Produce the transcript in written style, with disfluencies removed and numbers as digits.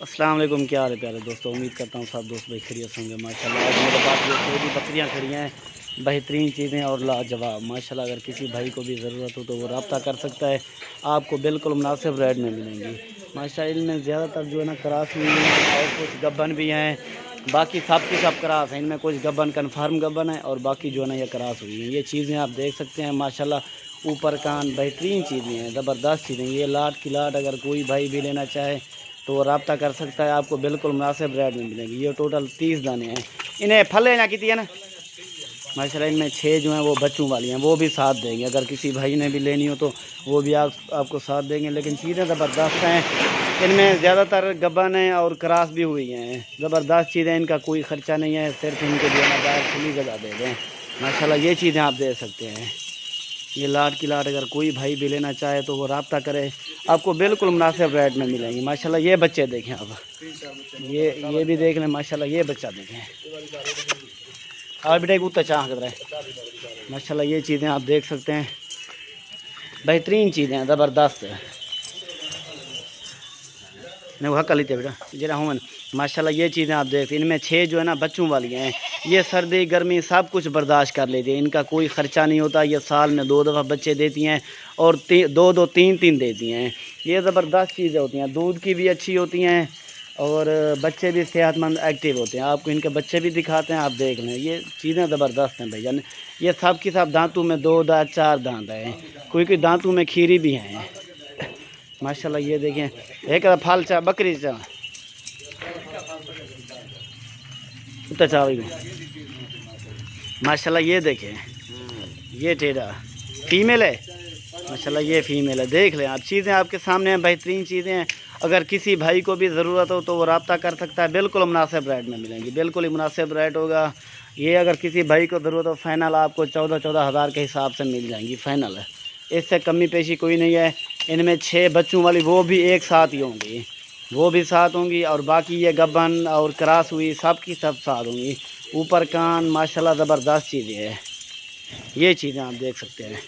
अस्सलाम वालेकुम, क्या हाल है प्यारे दोस्तों। उम्मीद करता हूँ सब दोस्त भाई खैरियत होंगे। माशाल्लाह आज मेरे पास ये सऊदी बकरियाँ खड़ी हैं, बेहतरीन चीज़ें और लाजवाब। माशाल्लाह अगर किसी भाई को भी ज़रूरत हो तो वो रब्ता कर सकता है, आपको बिल्कुल मुनासिब रेट में मिलेंगी। माशाल्लाह इनमें ज़्यादातर जो है ना क्रास हुई हैं और कुछ गब्बन भी हैं, बाकी सब की सब क्रास हैं। इनमें कुछ गब्बन कन्फर्म गब्बन है और बाकी जो है ना ये क्रास हुई हैं। ये चीज़ें आप देख सकते हैं माशाल्लाह, ऊपर कान बेहतरीन चीज़ें हैं, ज़बरदस्त चीज़ें। ये लाट की लाट अगर कोई भाई भी लेना चाहे तो वो रब्ता कर सकता है, आपको बिल्कुल मुनासिब रेट में मिलेंगी। ये टोटल 30 दाने हैं। इन्हें फल लेना कितनी है ना माशाल्लाह। इनमें 6 जो हैं वो बच्चों वाली हैं, वो भी साथ देंगे। अगर किसी भाई ने भी लेनी हो तो वो भी आपको साथ देंगे। लेकिन चीज़ें ज़बरदस्त हैं, इनमें ज़्यादातर गब्बन हैं और क्रास भी हुई हैं। ज़बरदस्त चीज़ें, इनका कोई ख़र्चा नहीं है, सिर्फ इनको जो है ना बाहर खुली जगह दे दें। माशाल्लाह ये चीज़ें आप दे सकते हैं। ये लाट की लाट अगर कोई भाई भी लेना चाहे तो वो रब्ता करे, आपको बिल्कुल मुनासिब रेट में मिलेंगी। माशाल्लाह ये बच्चे देखें आप, ये भी देख लें। माशाल्लाह ये बच्चा देखें और बेटा कुत्ता चाह कर रहा है। माशाल्लाह ये चीज़ें आप देख सकते हैं, बेहतरीन चीज़ें हैं, ज़बरदस्त है। नहीं वो हक लेते बेटा जरा हूँ। माशाल्लाह ये चीज़ें आप देखते हैं, इनमें 6 जो है ना बच्चों वाली हैं। ये सर्दी गर्मी सब कुछ बर्दाश्त कर लेती है, इनका कोई ख़र्चा नहीं होता। ये साल में 2 दफ़ा बच्चे देती हैं और 2 3 देती हैं। ये ज़बरदस्त चीज़ें होती हैं, दूध की भी अच्छी होती हैं और बच्चे भी सेहतमंद एक्टिव होते हैं। आपको इनके बच्चे भी दिखाते हैं, आप देख लें। ये चीज़ें ज़बरदस्त हैं भैया। ये सब की सब दांतों में 2 दांत 4 दांत हैं, कोई दांतों में खीरी भी हैं। माशाल्लाह ये देखें, एक फल चा बकरी चा उतना चा माशाल्लाह ये देखें, ये टेढ़ा फीमेल है। माशाल्लाह ये फीमेल है, देख लें आप। चीज़ें आपके सामने हैं, बेहतरीन चीज़ें हैं। अगर किसी भाई को भी ज़रूरत हो तो वो रब्ता कर सकता है, बिल्कुल मुनासिब रेट में मिलेंगी, बिल्कुल ही मुनासिब रेट होगा। ये अगर किसी भाई को ज़रूरत हो फ़ाइनल आपको 14 हज़ार के हिसाब से मिल जाएंगी, फ़ाइनल है, इससे कमी पेशी कोई नहीं है। इनमें 6 बच्चों वाली वो भी एक साथ ही होंगी, वो भी साथ होंगी और बाकी ये गब्बन और क्रास हुई सब की सब साथ होंगी। ऊपर कान माशाल्लाह ज़बरदस्त चीज़ें है, ये चीज़ें आप देख सकते हैं।